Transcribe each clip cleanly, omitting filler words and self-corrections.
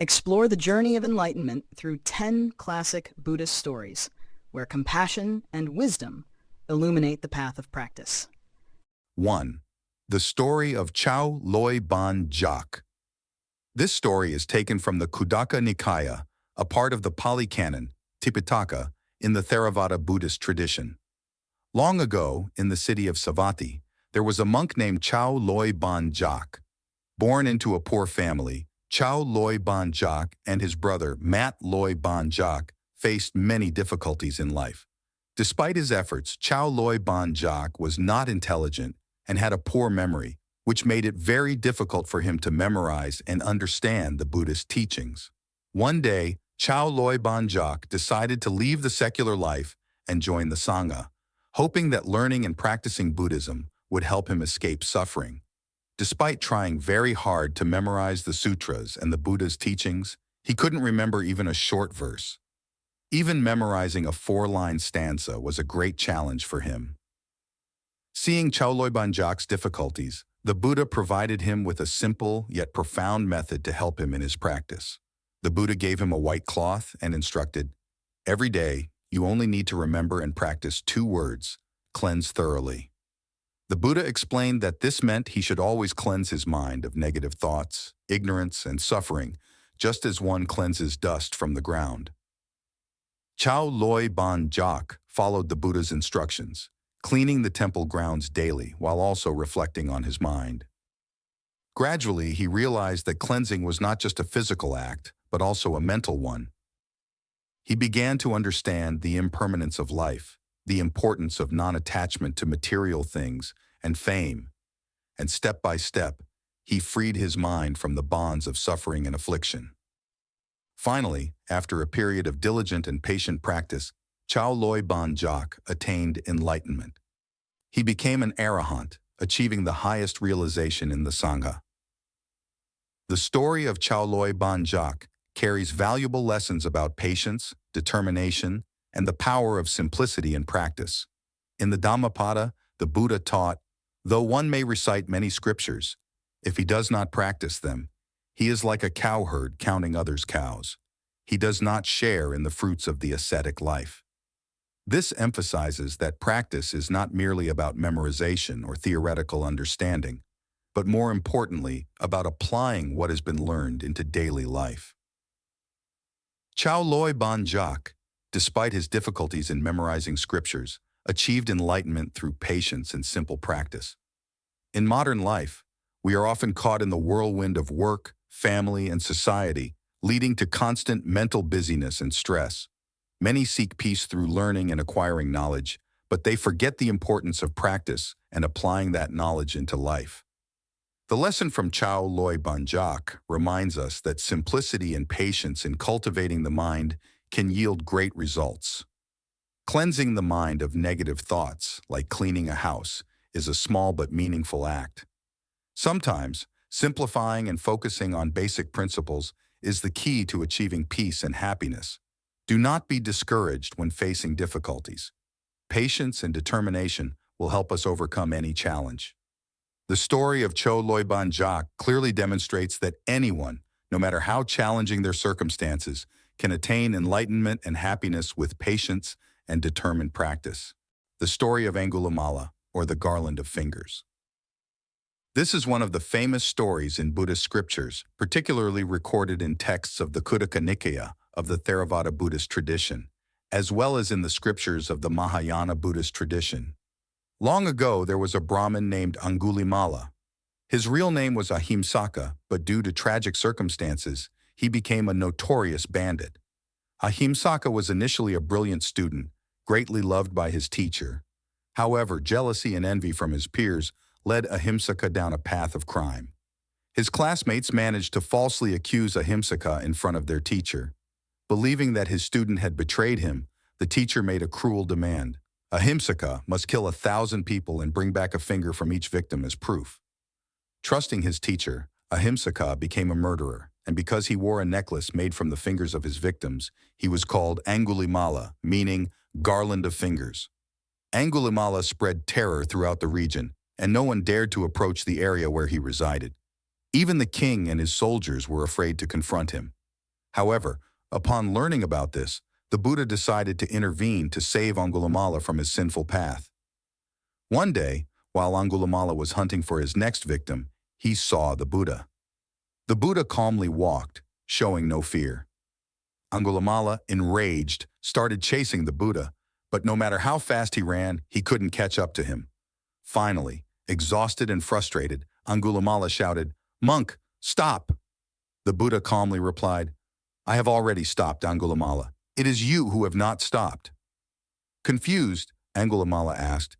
Explore the journey of enlightenment through 10 classic Buddhist stories, where compassion and wisdom illuminate the path of practice. 1. The Story of Chudapanthaka. This story is taken from the Khuddaka Nikaya, a part of the Pali Canon, Tipitaka, in the Theravada Buddhist tradition. Long ago, in the city of Savatthi, there was a monk named Chudapanthaka. Born into a poor family, Chudapanthaka and his brother Chudapanthaka faced many difficulties in life. Despite his efforts, Chudapanthaka was not intelligent and had a poor memory, which made it very difficult for him to memorize and understand the Buddhist teachings. One day, Chudapanthaka decided to leave the secular life and join the Sangha, hoping that learning and practicing Buddhism would help him escape suffering. Despite trying very hard to memorize the sutras and the Buddha's teachings, he couldn't remember even a short verse. Even memorizing a 4-line stanza was a great challenge for him. Seeing Chudapanthaka's difficulties, the Buddha provided him with a simple yet profound method to help him in his practice. The Buddha gave him a white cloth and instructed, "Every day, you only need to remember and practice 2 words, cleanse thoroughly." The Buddha explained that this meant he should always cleanse his mind of negative thoughts, ignorance, and suffering, just as one cleanses dust from the ground. Chudapanthaka followed the Buddha's instructions, cleaning the temple grounds daily while also reflecting on his mind. Gradually, he realized that cleansing was not just a physical act, but also a mental one. He began to understand the impermanence of life, the importance of non-attachment to material things and fame, and step by step, he freed his mind from the bonds of suffering and affliction. Finally, after a period of diligent and patient practice, Chudapanthaka attained enlightenment. He became an arahant, achieving the highest realization in the Sangha. The story of Chudapanthaka carries valuable lessons about patience, determination, and the power of simplicity in practice. In the Dhammapada, the Buddha taught, though one may recite many scriptures, if he does not practice them, he is like a cowherd counting others' cows. He does not share in the fruits of the ascetic life. This emphasizes that practice is not merely about memorization or theoretical understanding, but more importantly, about applying what has been learned into daily life. Chudapanthaka, despite his difficulties in memorizing scriptures, achieved enlightenment through patience and simple practice. In modern life, we are often caught in the whirlwind of work, family, and society, leading to constant mental busyness and stress. Many seek peace through learning and acquiring knowledge, but they forget the importance of practice and applying that knowledge into life. The lesson from Chudapanthaka reminds us that simplicity and patience in cultivating the mind can yield great results. Cleansing the mind of negative thoughts, like cleaning a house, is a small but meaningful act. Sometimes, simplifying and focusing on basic principles is the key to achieving peace and happiness. Do not be discouraged when facing difficulties. Patience and determination will help us overcome any challenge. The story of Chudapanthaka clearly demonstrates that anyone, no matter how challenging their circumstances, can attain enlightenment and happiness with patience and determined practice. The story of Angulimala, or the Garland of Fingers. This is one of the famous stories in Buddhist scriptures, particularly recorded in texts of the Khuddaka Nikaya of the Theravada Buddhist tradition, as well as in the scriptures of the Mahayana Buddhist tradition. Long ago, there was a Brahmin named Angulimala. His real name was Ahimsaka, but due to tragic circumstances, he became a notorious bandit. Ahimsaka was initially a brilliant student, greatly loved by his teacher. However, jealousy and envy from his peers led Ahimsaka down a path of crime. His classmates managed to falsely accuse Ahimsaka in front of their teacher. Believing that his student had betrayed him, the teacher made a cruel demand. Ahimsaka must kill 1,000 people and bring back a finger from each victim as proof. Trusting his teacher, Ahimsaka became a murderer, and because he wore a necklace made from the fingers of his victims, he was called Angulimala, meaning Garland of Fingers. Angulimala spread terror throughout the region, and no one dared to approach the area where he resided. Even the king and his soldiers were afraid to confront him. However, upon learning about this, the Buddha decided to intervene to save Angulimala from his sinful path. One day, while Angulimala was hunting for his next victim, he saw the Buddha. The Buddha calmly walked, showing no fear. Angulimala, enraged, started chasing the Buddha, but no matter how fast he ran, he couldn't catch up to him. Finally, exhausted and frustrated, Angulimala shouted, "Monk, stop!" The Buddha calmly replied, "I have already stopped, Angulimala. It is you who have not stopped." Confused, Angulimala asked,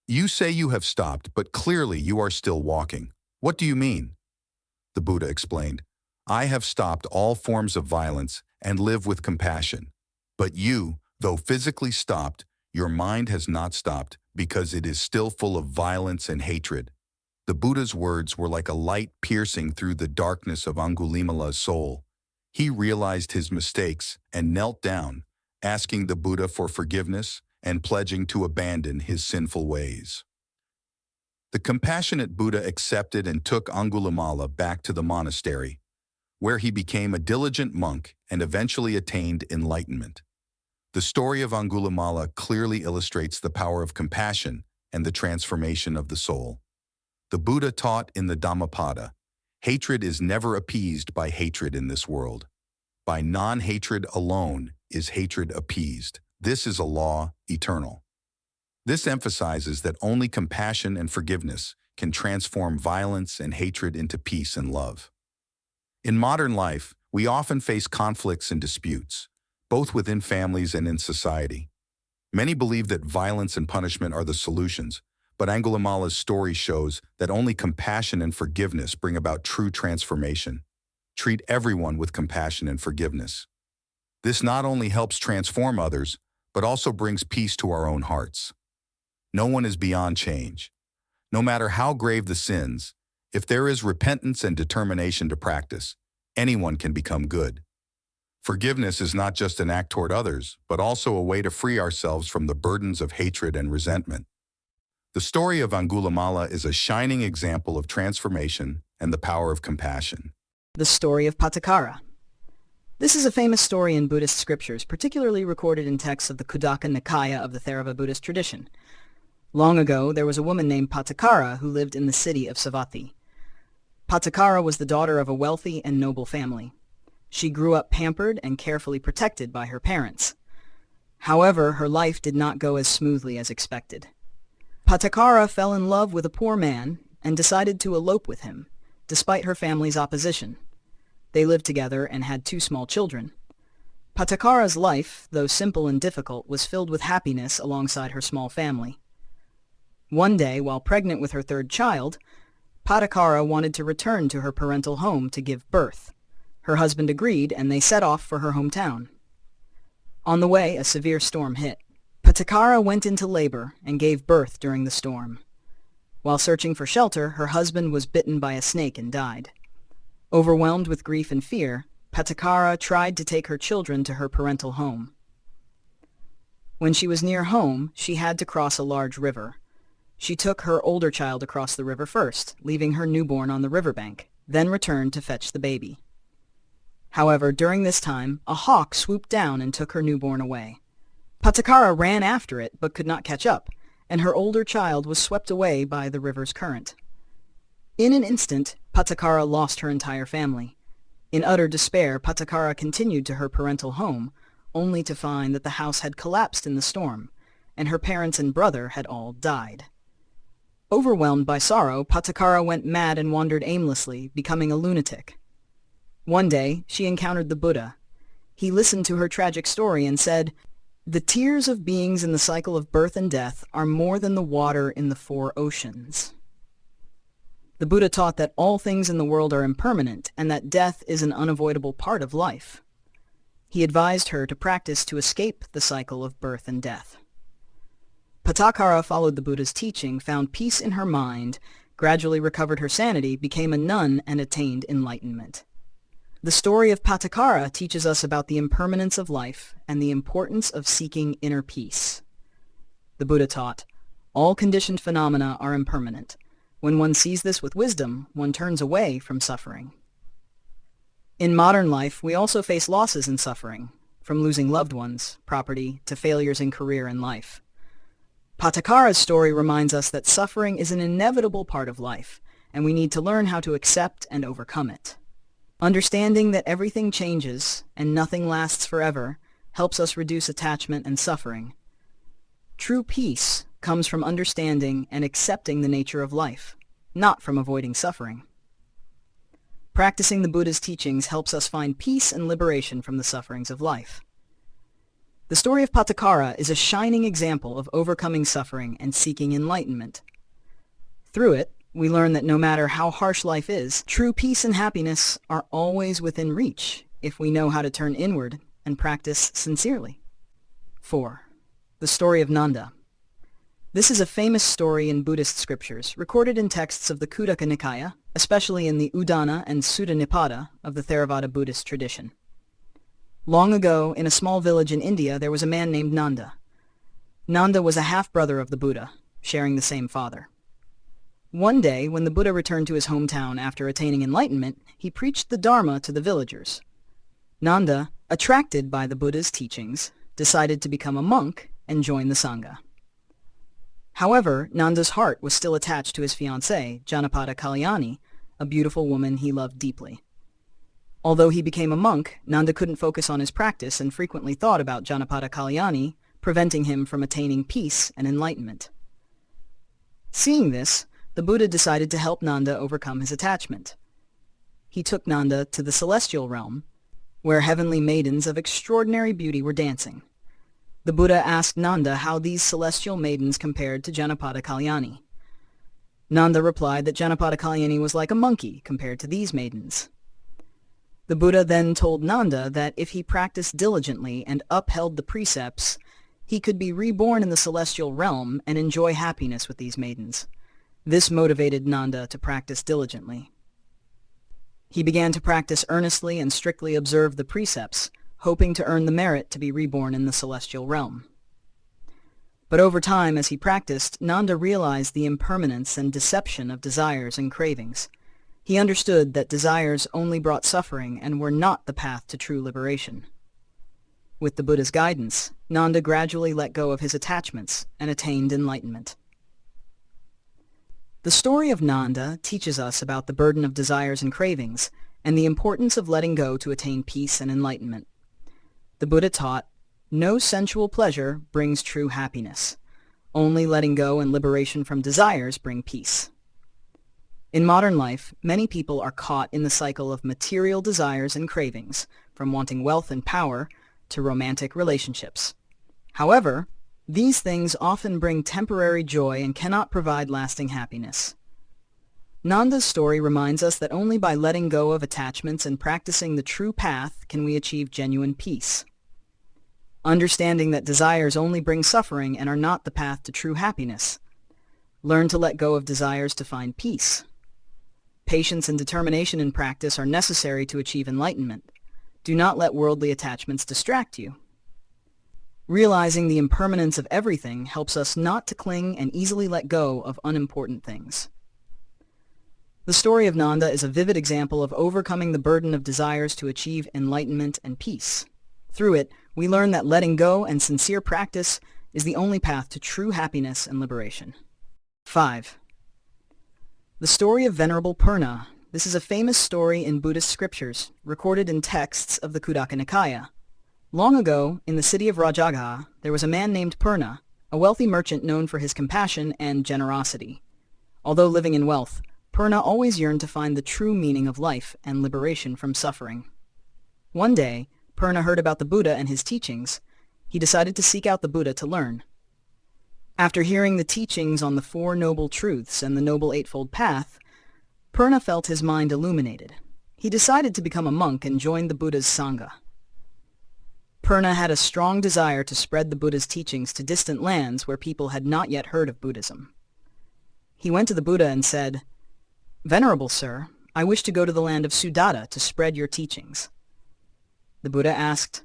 "You say you have stopped, but clearly you are still walking. What do you mean?" The Buddha explained, "I have stopped all forms of violence and live with compassion. But you, though physically stopped, your mind has not stopped because it is still full of violence and hatred." The Buddha's words were like a light piercing through the darkness of Angulimala's soul. He realized his mistakes and knelt down, asking the Buddha for forgiveness and pledging to abandon his sinful ways. The compassionate Buddha accepted and took Angulimala back to the monastery, where he became a diligent monk and eventually attained enlightenment. The story of Angulimala clearly illustrates the power of compassion and the transformation of the soul. The Buddha taught in the Dhammapada, hatred is never appeased by hatred in this world. By non-hatred alone is hatred appeased. This is a law eternal. This emphasizes that only compassion and forgiveness can transform violence and hatred into peace and love. In modern life, we often face conflicts and disputes, both within families and in society. Many believe that violence and punishment are the solutions, but Angulimala's story shows that only compassion and forgiveness bring about true transformation. Treat everyone with compassion and forgiveness. This not only helps transform others, but also brings peace to our own hearts. No one is beyond change. No matter how grave the sins, if there is repentance and determination to practice, anyone can become good. Forgiveness is not just an act toward others, but also a way to free ourselves from the burdens of hatred and resentment. The story of Angulimala is a shining example of transformation and the power of compassion. The Story of Patacara. This is a famous story in Buddhist scriptures, particularly recorded in texts of the Khuddaka Nikaya of the Theravada Buddhist tradition. Long ago, there was a woman named Patacara who lived in the city of Savatthi. Patacara was the daughter of a wealthy and noble family. She grew up pampered and carefully protected by her parents. However, her life did not go as smoothly as expected. Patacara fell in love with a poor man and decided to elope with him, despite her family's opposition. They lived together and had 2 small children. Patacara's life, though simple and difficult, was filled with happiness alongside her small family. One day, while pregnant with her 3rd child, Patacara wanted to return to her parental home to give birth. Her husband agreed, and they set off for her hometown. On the way, a severe storm hit. Patacara went into labor and gave birth during the storm. While searching for shelter, her husband was bitten by a snake and died. Overwhelmed with grief and fear, Patacara tried to take her children to her parental home. When she was near home, she had to cross a large river. She took her older child across the river first, leaving her newborn on the riverbank, then returned to fetch the baby. However, during this time, a hawk swooped down and took her newborn away. Patacara ran after it, but could not catch up, and her older child was swept away by the river's current. In an instant, Patacara lost her entire family. In utter despair, Patacara continued to her parental home, only to find that the house had collapsed in the storm, and her parents and brother had all died. Overwhelmed by sorrow, Patacara went mad and wandered aimlessly, becoming a lunatic. One day, she encountered the Buddha. He listened to her tragic story and said, "The tears of beings in the cycle of birth and death are more than the water in the 4 oceans." The Buddha taught that all things in the world are impermanent and that death is an unavoidable part of life. He advised her to practice to escape the cycle of birth and death. Patacara followed the Buddha's teaching, found peace in her mind, gradually recovered her sanity, became a nun, and attained enlightenment. The story of Patacara teaches us about the impermanence of life and the importance of seeking inner peace. The Buddha taught, all conditioned phenomena are impermanent. When one sees this with wisdom, one turns away from suffering. In modern life, we also face losses and suffering, from losing loved ones, property, to failures in career and life. Patakara's story reminds us that suffering is an inevitable part of life, and we need to learn how to accept and overcome it. Understanding that everything changes and nothing lasts forever helps us reduce attachment and suffering. True peace comes from understanding and accepting the nature of life, not from avoiding suffering. Practicing the Buddha's teachings helps us find peace and liberation from the sufferings of life. The story of Patacara is a shining example of overcoming suffering and seeking enlightenment. Through it, we learn that no matter how harsh life is, true peace and happiness are always within reach if we know how to turn inward and practice sincerely. 4. The Story of Nanda. This is a famous story in Buddhist scriptures, recorded in texts of the Khuddaka Nikaya, especially in the Udana and Sutta Nipata of the Theravada Buddhist tradition. Long ago, in a small village in India, there was a man named Nanda. Nanda was a half-brother of the Buddha, sharing the same father. One day, when the Buddha returned to his hometown after attaining enlightenment, he preached the Dharma to the villagers. Nanda, attracted by the Buddha's teachings, decided to become a monk and join the Sangha. However, Nanda's heart was still attached to his fiancée, Janapada Kalyani, a beautiful woman he loved deeply. Although he became a monk, Nanda couldn't focus on his practice and frequently thought about Janapada Kalyani, preventing him from attaining peace and enlightenment. Seeing this, the Buddha decided to help Nanda overcome his attachment. He took Nanda to the celestial realm, where heavenly maidens of extraordinary beauty were dancing. The Buddha asked Nanda how these celestial maidens compared to Janapada Kalyani. Nanda replied that Janapada Kalyani was like a monkey compared to these maidens. The Buddha then told Nanda that if he practiced diligently and upheld the precepts, he could be reborn in the celestial realm and enjoy happiness with these maidens. This motivated Nanda to practice diligently. He began to practice earnestly and strictly observe the precepts, hoping to earn the merit to be reborn in the celestial realm. But over time, as he practiced, Nanda realized the impermanence and deception of desires and cravings. He understood that desires only brought suffering and were not the path to true liberation. With the Buddha's guidance, Nanda gradually let go of his attachments and attained enlightenment. The story of Nanda teaches us about the burden of desires and cravings and the importance of letting go to attain peace and enlightenment. The Buddha taught, "No sensual pleasure brings true happiness. Only letting go and liberation from desires bring peace." In modern life, many people are caught in the cycle of material desires and cravings, from wanting wealth and power to romantic relationships. However, these things often bring temporary joy and cannot provide lasting happiness. Nanda's story reminds us that only by letting go of attachments and practicing the true path can we achieve genuine peace. Understanding that desires only bring suffering and are not the path to true happiness. Learn to let go of desires to find peace. Patience and determination in practice are necessary to achieve enlightenment. Do not let worldly attachments distract you. Realizing the impermanence of everything helps us not to cling and easily let go of unimportant things. The story of Nanda is a vivid example of overcoming the burden of desires to achieve enlightenment and peace. Through it, we learn that letting go and sincere practice is the only path to true happiness and liberation. 5. The story of Venerable Purna. This is a famous story in Buddhist scriptures, recorded in texts of the Khuddaka Nikaya. Long ago, in the city of Rajagaha, there was a man named Purna, a wealthy merchant known for his compassion and generosity. Although living in wealth, Purna always yearned to find the true meaning of life and liberation from suffering. One day, Purna heard about the Buddha and his teachings. He decided to seek out the Buddha to learn. After hearing the teachings on the Four Noble Truths and the Noble Eightfold Path, Purna felt his mind illuminated. He decided to become a monk and joined the Buddha's Sangha. Purna had a strong desire to spread the Buddha's teachings to distant lands where people had not yet heard of Buddhism. He went to the Buddha and said, "Venerable Sir, I wish to go to the land of Sudatta to spread your teachings." The Buddha asked,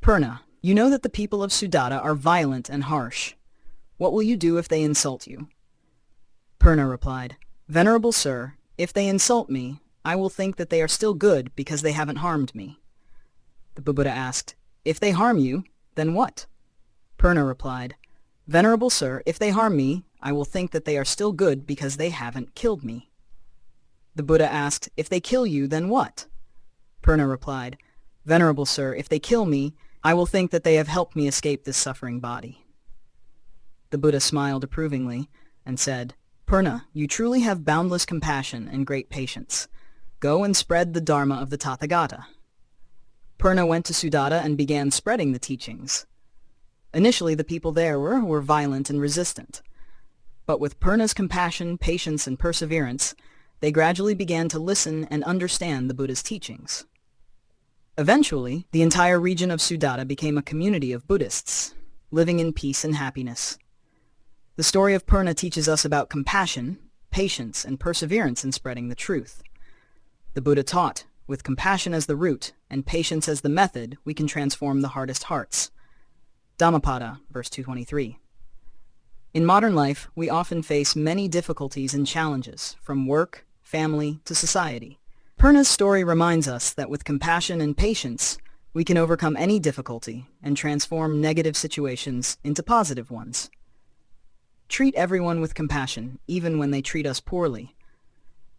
"Purna, you know that the people of Sudatta are violent and harsh. What will you do if they insult you?" Purna replied, "Venerable Sir, if they insult me, I will think that they are still good because they haven't harmed me. The Buddha asked, If they harm you, then what? Purna replied, Venerable Sir, if they harm me, I will think that they are still good because they haven't killed me. The Buddha asked, If they kill you, then what? Purna replied, Venerable Sir, if they kill me, I will think that they have helped me escape this suffering body. The Buddha smiled approvingly and said, Purna, you truly have boundless compassion and great patience. Go and spread the Dharma of the Tathagata. Purna went to Sudatta and began spreading the teachings. Initially, the people there were violent and resistant. But with Purna's compassion, patience, and perseverance, they gradually began to listen and understand the Buddha's teachings. Eventually, the entire region of Sudatta became a community of Buddhists, living in peace and happiness. The story of Purna teaches us about compassion, patience, and perseverance in spreading the truth. The Buddha taught, with compassion as the root and patience as the method, we can transform the hardest hearts. Dhammapada, verse 223. In modern life, we often face many difficulties and challenges, from work, family, to society. Purna's story reminds us that with compassion and patience, we can overcome any difficulty and transform negative situations into positive ones. Treat everyone with compassion, even when they treat us poorly.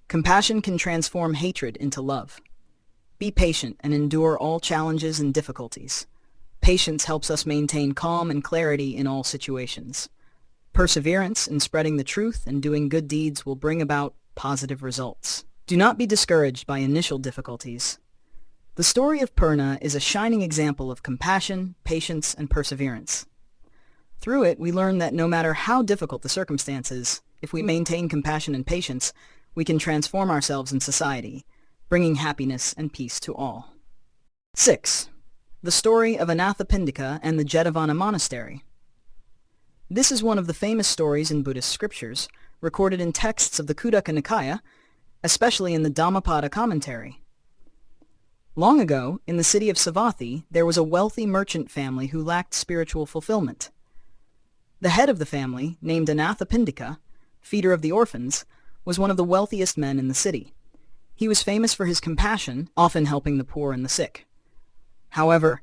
Compassion can transform hatred into love. Be patient and endure all challenges and difficulties. Patience helps us maintain calm and clarity in all situations. Perseverance in spreading the truth and doing good deeds will bring about positive results. Do not be discouraged by initial difficulties. The story of Purna is a shining example of compassion, patience, and perseverance. Through it, we learn that no matter how difficult the circumstances, if we maintain compassion and patience, we can transform ourselves in society, bringing happiness and peace to all. 6. The story of Anathapindika and the Jetavana Monastery. This is one of the famous stories in Buddhist scriptures, recorded in texts of the Khuddaka Nikaya, especially in the Dhammapada commentary. Long ago, in the city of Savatthi, there was a wealthy merchant family who lacked spiritual fulfillment. The head of the family, named Anathapindika, feeder of the orphans, was one of the wealthiest men in the city. He was famous for his compassion, often helping the poor and the sick. However,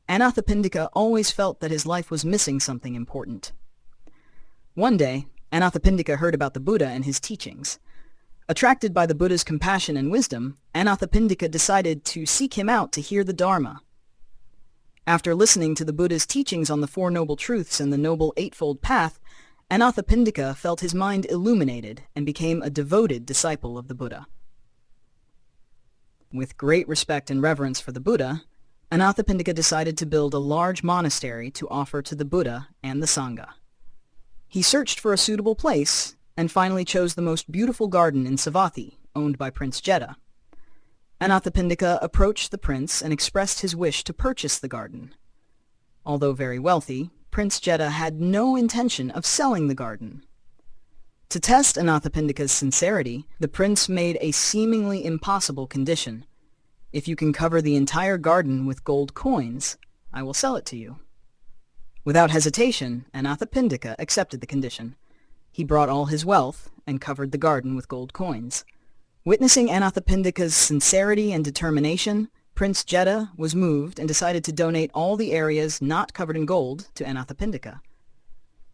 Anathapindika always felt that his life was missing something important. One day, Anathapindika heard about the Buddha and his teachings. Attracted by the Buddha's compassion and wisdom, Anathapindika decided to seek him out to hear the Dharma. After listening to the Buddha's teachings on the Four Noble Truths and the Noble Eightfold Path, Anathapindika felt his mind illuminated and became a devoted disciple of the Buddha. With great respect and reverence for the Buddha, Anathapindika decided to build a large monastery to offer to the Buddha and the Sangha. He searched for a suitable place and finally chose the most beautiful garden in Savatthi, owned by Prince Jeta. Anathapindika approached the prince and expressed his wish to purchase the garden. Although very wealthy, Prince Jeta had no intention of selling the garden. To test Anathapindika's sincerity, the prince made a seemingly impossible condition. If you can cover the entire garden with gold coins, I will sell it to you. Without hesitation, Anathapindika accepted the condition. He brought all his wealth and covered the garden with gold coins. Witnessing Anathapindika's sincerity and determination, Prince Jeta was moved and decided to donate all the areas not covered in gold to Anathapindika.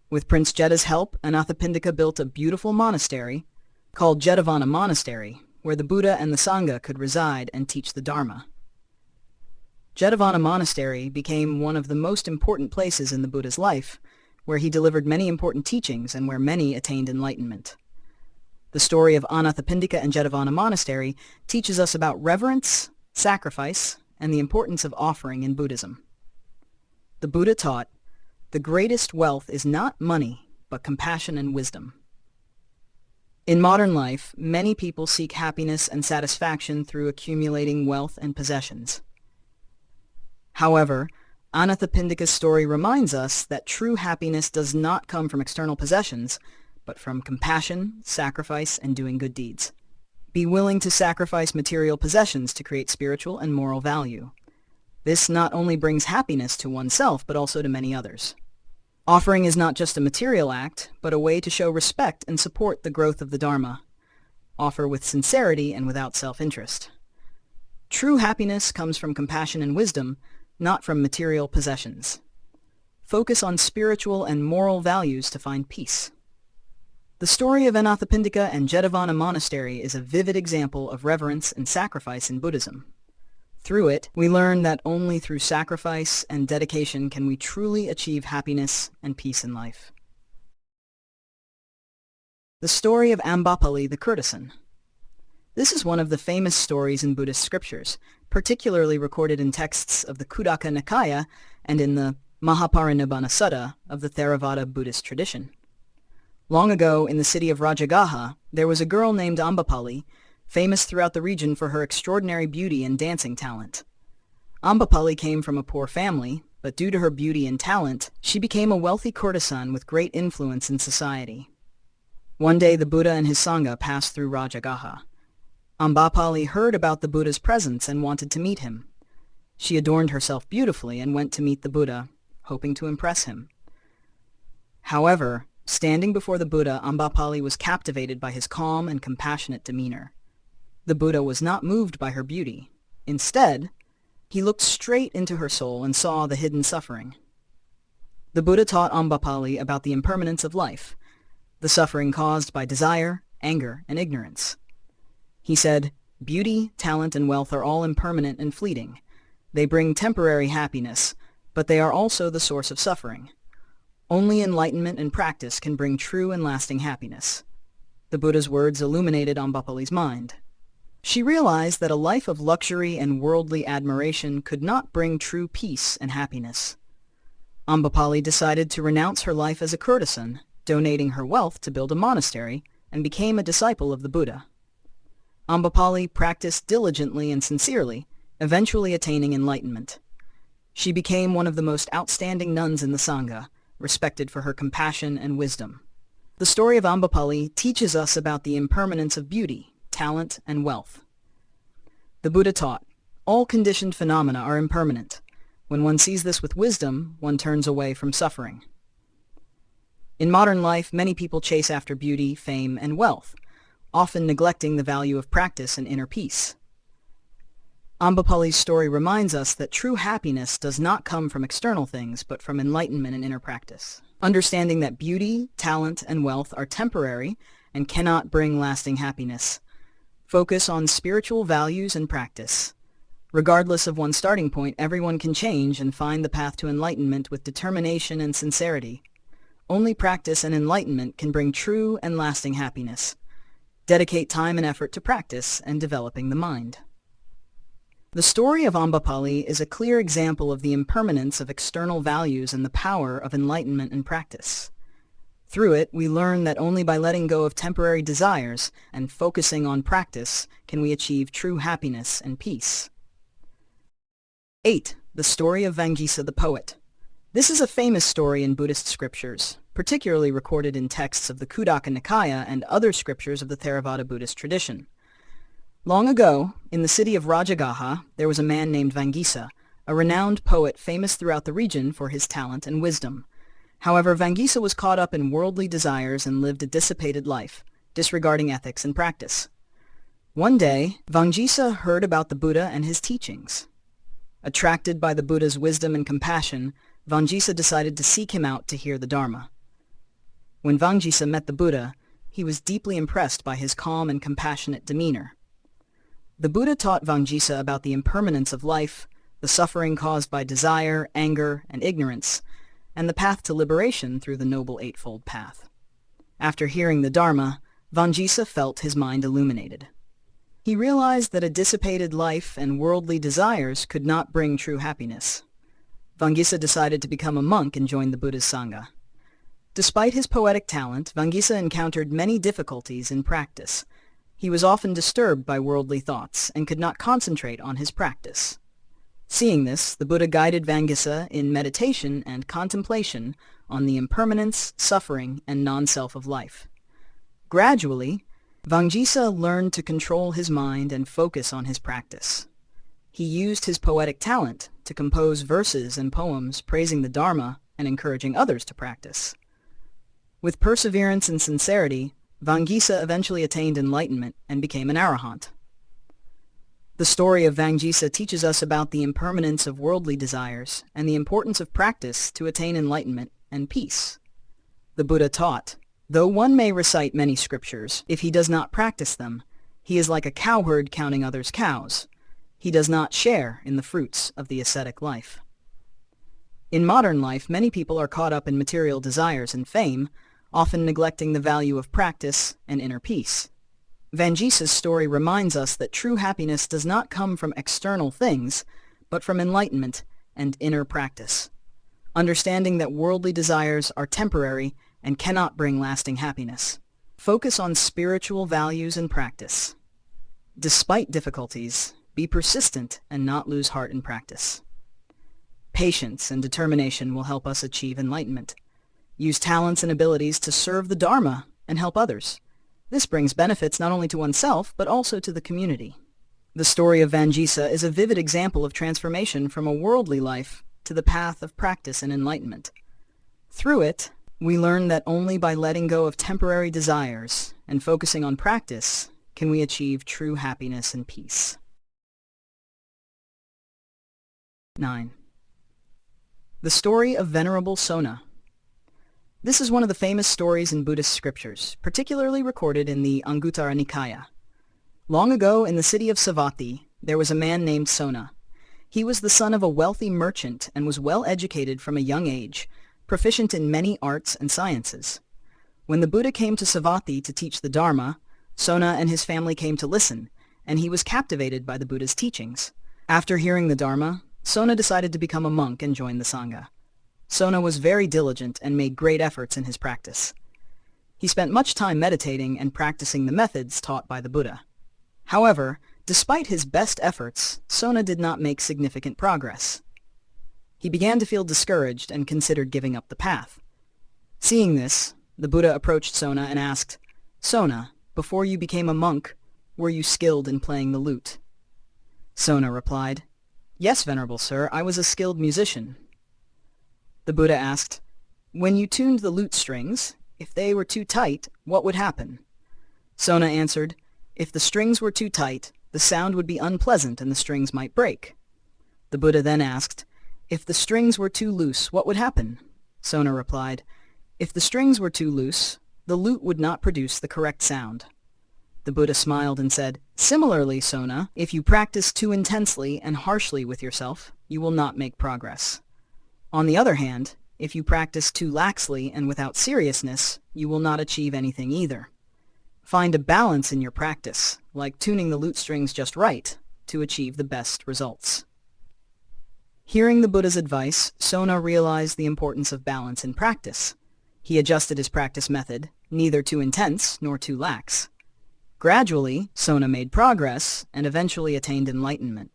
With Prince Jeta's help, Anathapindika built a beautiful monastery called Jetavana Monastery, where the Buddha and the Sangha could reside and teach the Dharma. Jetavana Monastery became one of the most important places in the Buddha's life, where he delivered many important teachings and where many attained enlightenment. The story of Anathapindika and Jetavana Monastery teaches us about reverence, sacrifice, and the importance of offering in Buddhism. The Buddha taught, "The greatest wealth is not money, but compassion and wisdom." In modern life, many people seek happiness and satisfaction through accumulating wealth and possessions. However, Anathapindika's story reminds us that true happiness does not come from external possessions, but from compassion, sacrifice, and doing good deeds. Be willing to sacrifice material possessions to create spiritual and moral value. This not only brings happiness to oneself, but also to many others. Offering is not just a material act, but a way to show respect and support the growth of the Dharma. offer with sincerity and without self-interest. True happiness comes from compassion and wisdom, not from material possessions. Focus on spiritual and moral values to find peace. The story of Anathapindika and Jetavana Monastery is a vivid example of reverence and sacrifice in Buddhism. Through it, we learn that only through sacrifice and dedication can we truly achieve happiness and peace in life. The story of Ambapali the Courtesan. This is one of the famous stories in Buddhist scriptures, particularly recorded in texts of the Khuddaka Nikaya and in the Mahaparinibbana Sutta of the Theravada Buddhist tradition. Long ago, in the city of Rajagaha, there was a girl named Ambapali, famous throughout the region for her extraordinary beauty and dancing talent. Ambapali came from a poor family, but due to her beauty and talent, she became a wealthy courtesan with great influence in society. One day the Buddha and his Sangha passed through Rajagaha. Ambapali heard about the Buddha's presence and wanted to meet him. She adorned herself beautifully and went to meet the Buddha, hoping to impress him. However, standing before the Buddha, Ambapali was captivated by his calm and compassionate demeanor. The Buddha was not moved by her beauty. Instead, he looked straight into her soul and saw the hidden suffering. The Buddha taught Ambapali about the impermanence of life, the suffering caused by desire, anger, and ignorance. He said, "Beauty, talent, and wealth are all impermanent and fleeting. They bring temporary happiness, but they are also the source of suffering. Only enlightenment and practice can bring true and lasting happiness." The Buddha's words illuminated Ambapali's mind. She realized that a life of luxury and worldly admiration could not bring true peace and happiness. Ambapali decided to renounce her life as a courtesan, donating her wealth to build a monastery, and became a disciple of the Buddha. Ambapali practiced diligently and sincerely, eventually attaining enlightenment. She became one of the most outstanding nuns in the Sangha, respected for her compassion and wisdom. The story of Ambapali teaches us about the impermanence of beauty, talent, and wealth. The Buddha taught, all conditioned phenomena are impermanent. When one sees this with wisdom, one turns away from suffering. In modern life, many people chase after beauty, fame, and wealth, often neglecting the value of practice and inner peace. Ambapali's story reminds us that true happiness does not come from external things, but from enlightenment and inner practice. Understanding that beauty, talent, and wealth are temporary and cannot bring lasting happiness. Focus on spiritual values and practice. Regardless of one's starting point, everyone can change and find the path to enlightenment with determination and sincerity. Only practice and enlightenment can bring true and lasting happiness. Dedicate time and effort to practice and developing the mind. The story of Ambapali is a clear example of the impermanence of external values and the power of enlightenment and practice. Through it, we learn that only by letting go of temporary desires and focusing on practice can we achieve true happiness and peace. 8. The story of Vangisa the poet. This is a famous story in Buddhist scriptures, particularly recorded in texts of the Khuddaka Nikaya and other scriptures of the Theravada Buddhist tradition. Long ago, in the city of Rajagaha, there was a man named Vangisa, a renowned poet famous throughout the region for his talent and wisdom. However, Vangisa was caught up in worldly desires and lived a dissipated life, disregarding ethics and practice. One day, Vangisa heard about the Buddha and his teachings. Attracted by the Buddha's wisdom and compassion, Vangisa decided to seek him out to hear the Dharma. When Vangisa met the Buddha, he was deeply impressed by his calm and compassionate demeanor. The Buddha taught Vangisa about the impermanence of life, the suffering caused by desire, anger, and ignorance, and the path to liberation through the Noble Eightfold Path. After hearing the Dharma, Vangisa felt his mind illuminated. He realized that a dissipated life and worldly desires could not bring true happiness. Vangisa decided to become a monk and join the Buddha's Sangha. Despite his poetic talent, Vangisa encountered many difficulties in practice. He was often disturbed by worldly thoughts and could not concentrate on his practice. Seeing this, the Buddha guided Vangisa in meditation and contemplation on the impermanence, suffering, and non-self of life. Gradually, Vangisa learned to control his mind and focus on his practice. He used his poetic talent to compose verses and poems praising the Dharma and encouraging others to practice. With perseverance and sincerity, Vangisa eventually attained enlightenment and became an arahant. The story of Vangisa teaches us about the impermanence of worldly desires and the importance of practice to attain enlightenment and peace. The Buddha taught, though one may recite many scriptures, if he does not practice them, he is like a cowherd counting others' cows. He does not share in the fruits of the ascetic life. In modern life, many people are caught up in material desires and fame, often neglecting the value of practice and inner peace. Vangisa's story reminds us that true happiness does not come from external things, but from enlightenment and inner practice. Understanding that worldly desires are temporary and cannot bring lasting happiness. Focus on spiritual values and practice. Despite difficulties, be persistent and not lose heart in practice. Patience and determination will help us achieve enlightenment. Use talents and abilities to serve the Dharma and help others. This brings benefits not only to oneself, but also to the community. The story of Vangisa is a vivid example of transformation from a worldly life to the path of practice and enlightenment. Through it, we learn that only by letting go of temporary desires and focusing on practice can we achieve true happiness and peace. 9. The story of Venerable Sona. This is one of the famous stories in Buddhist scriptures, particularly recorded in the Anguttara Nikaya. Long ago, in the city of Savatthi, there was a man named Sona. He was the son of a wealthy merchant and was well educated from a young age, proficient in many arts and sciences. When the Buddha came to Savatthi to teach the Dharma, Sona and his family came to listen, and he was captivated by the Buddha's teachings. After hearing the Dharma, Sona decided to become a monk and join the Sangha. Sona was very diligent and made great efforts in his practice. He spent much time meditating and practicing the methods taught by the Buddha. However, despite his best efforts, Sona did not make significant progress. He began to feel discouraged and considered giving up the path. Seeing this, the Buddha approached Sona and asked, "Sona, before you became a monk, were you skilled in playing the lute?" Sona replied, "Yes, Venerable Sir, I was a skilled musician." The Buddha asked, "When you tuned the lute strings, if they were too tight, what would happen?" Sona answered, "If the strings were too tight, the sound would be unpleasant and the strings might break." The Buddha then asked, "If the strings were too loose, what would happen?" Sona replied, "If the strings were too loose, the lute would not produce the correct sound." The Buddha smiled and said, "Similarly, Sona, if you practice too intensely and harshly with yourself, you will not make progress. On the other hand, if you practice too laxly and without seriousness, you will not achieve anything either. Find a balance in your practice, like tuning the lute strings just right, to achieve the best results." Hearing the Buddha's advice, Sona realized the importance of balance in practice. He adjusted his practice method, neither too intense nor too lax. Gradually, Sona made progress and eventually attained enlightenment.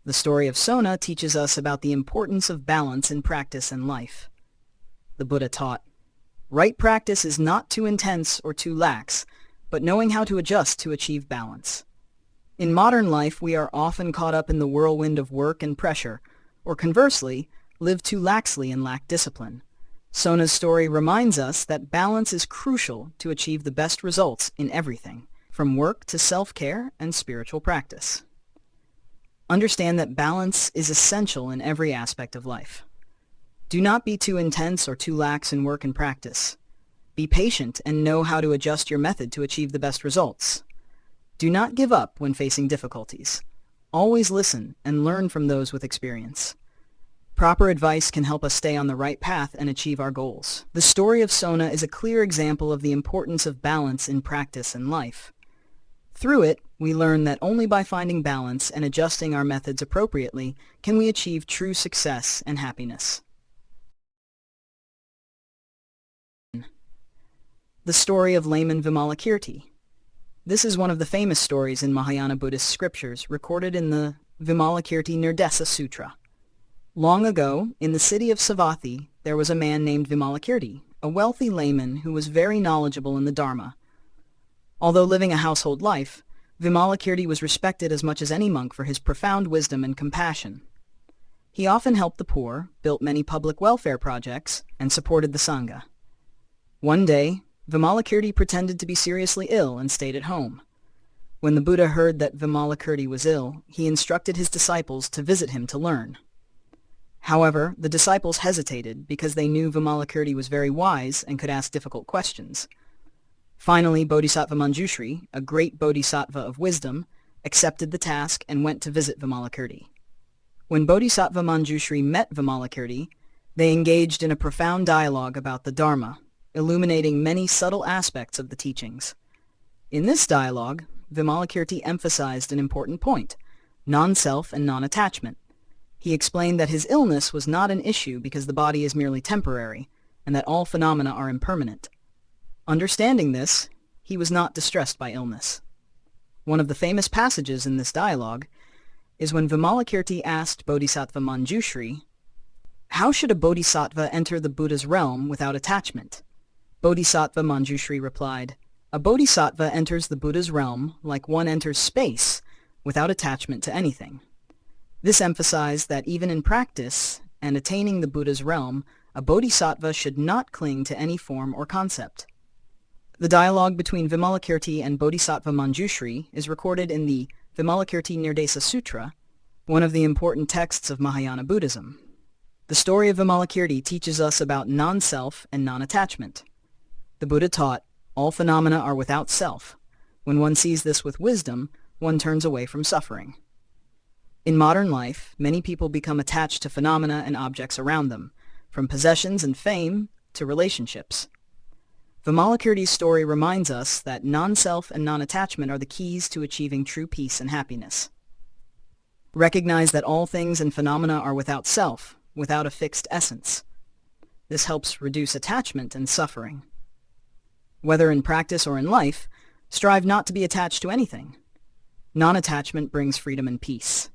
The story of Sona teaches us about the importance of balance in practice and life. The Buddha taught, "Right practice is not too intense or too lax, but knowing how to adjust to achieve balance." In modern life, we are often caught up in the whirlwind of work and pressure, or conversely, live too laxly and lack discipline. Sona's story reminds us that balance is crucial to achieve the best results in everything, from work to self-care and spiritual practice. Understand that balance is essential in every aspect of life. Do not be too intense or too lax in work and practice. Be patient and know how to adjust your method to achieve the best results. Do not give up when facing difficulties. Always listen and learn from those with experience. Proper advice can help us stay on the right path and achieve our goals. The story of Sona is a clear example of the importance of balance in practice and life. Through it, we learn that only by finding balance and adjusting our methods appropriately can we achieve true success and happiness. The story of Layman Vimalakirti. This is one of the famous stories in Mahayana Buddhist scriptures recorded in the Vimalakirti Nirdesa Sutra. Long ago, in the city of Savatthi, there was a man named Vimalakirti, a wealthy layman who was very knowledgeable in the Dharma. Although living a household life, Vimalakirti was respected as much as any monk for his profound wisdom and compassion. He often helped the poor, built many public welfare projects, and supported the Sangha. One day, Vimalakirti pretended to be seriously ill and stayed at home. When the Buddha heard that Vimalakirti was ill, he instructed his disciples to visit him to learn. However, the disciples hesitated because they knew Vimalakirti was very wise and could ask difficult questions. Finally, Bodhisattva Manjushri, a great bodhisattva of wisdom, accepted the task and went to visit Vimalakirti. When Bodhisattva Manjushri met Vimalakirti, they engaged in a profound dialogue about the Dharma, illuminating many subtle aspects of the teachings. In this dialogue, Vimalakirti emphasized an important point: non-self and non-attachment. He explained that his illness was not an issue because the body is merely temporary, and that all phenomena are impermanent. Understanding this, he was not distressed by illness. One of the famous passages in this dialogue is when Vimalakirti asked Bodhisattva Manjushri, "How should a bodhisattva enter the Buddha's realm without attachment?" Bodhisattva Manjushri replied, "A bodhisattva enters the Buddha's realm like one enters space, without attachment to anything." This emphasized that even in practice and attaining the Buddha's realm, a bodhisattva should not cling to any form or concept. The dialogue between Vimalakirti and Bodhisattva Manjushri is recorded in the Vimalakirti Nirdesa Sutra, one of the important texts of Mahayana Buddhism. The story of Vimalakirti teaches us about non-self and non-attachment. The Buddha taught, all phenomena are without self. When one sees this with wisdom, one turns away from suffering. In modern life, many people become attached to phenomena and objects around them, from possessions and fame to relationships. Vimalakirti's story reminds us that non-self and non-attachment are the keys to achieving true peace and happiness. Recognize that all things and phenomena are without self, without a fixed essence. This helps reduce attachment and suffering. Whether in practice or in life, strive not to be attached to anything. Non-attachment brings freedom and peace.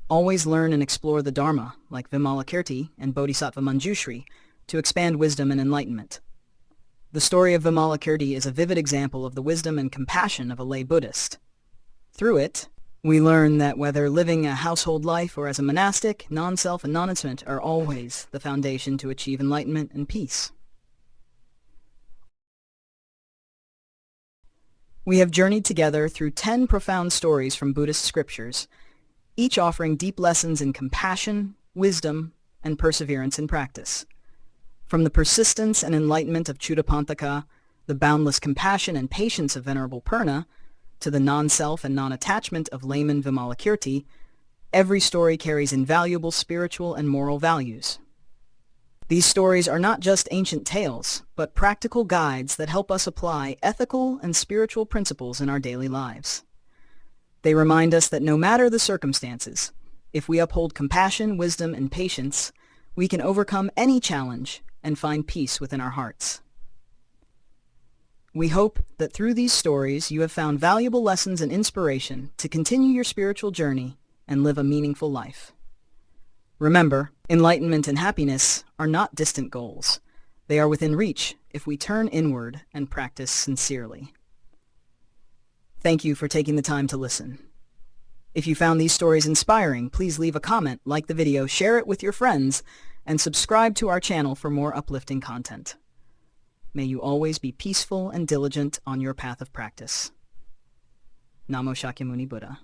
Always learn and explore the Dharma, like Vimalakirti and Bodhisattva Manjushri, to expand wisdom and enlightenment. The story of Vimalakirti is a vivid example of the wisdom and compassion of a lay Buddhist. Through it, we learn that whether living a household life or as a monastic, non-self and non-attachment are always the foundation to achieve enlightenment and peace. We have journeyed together through 10 profound stories from Buddhist scriptures, each offering deep lessons in compassion, wisdom, and perseverance in practice. From the persistence and enlightenment of Chudahpanthaka, the boundless compassion and patience of Venerable Purna, to the non-self and non-attachment of Layman Vimalakirti, every story carries invaluable spiritual and moral values. These stories are not just ancient tales, but practical guides that help us apply ethical and spiritual principles in our daily lives. They remind us that no matter the circumstances, if we uphold compassion, wisdom, and patience, we can overcome any challenge and find peace within our hearts. We hope that through these stories you have found valuable lessons and inspiration to continue your spiritual journey and live a meaningful life. Remember, enlightenment and happiness are not distant goals. They are within reach if we turn inward and practice sincerely. Thank you for taking the time to listen. If you found these stories inspiring, please leave a comment, like the video, share it with your friends, and subscribe to our channel for more uplifting content. May you always be peaceful and diligent on your path of practice. Namo Shakyamuni Buddha.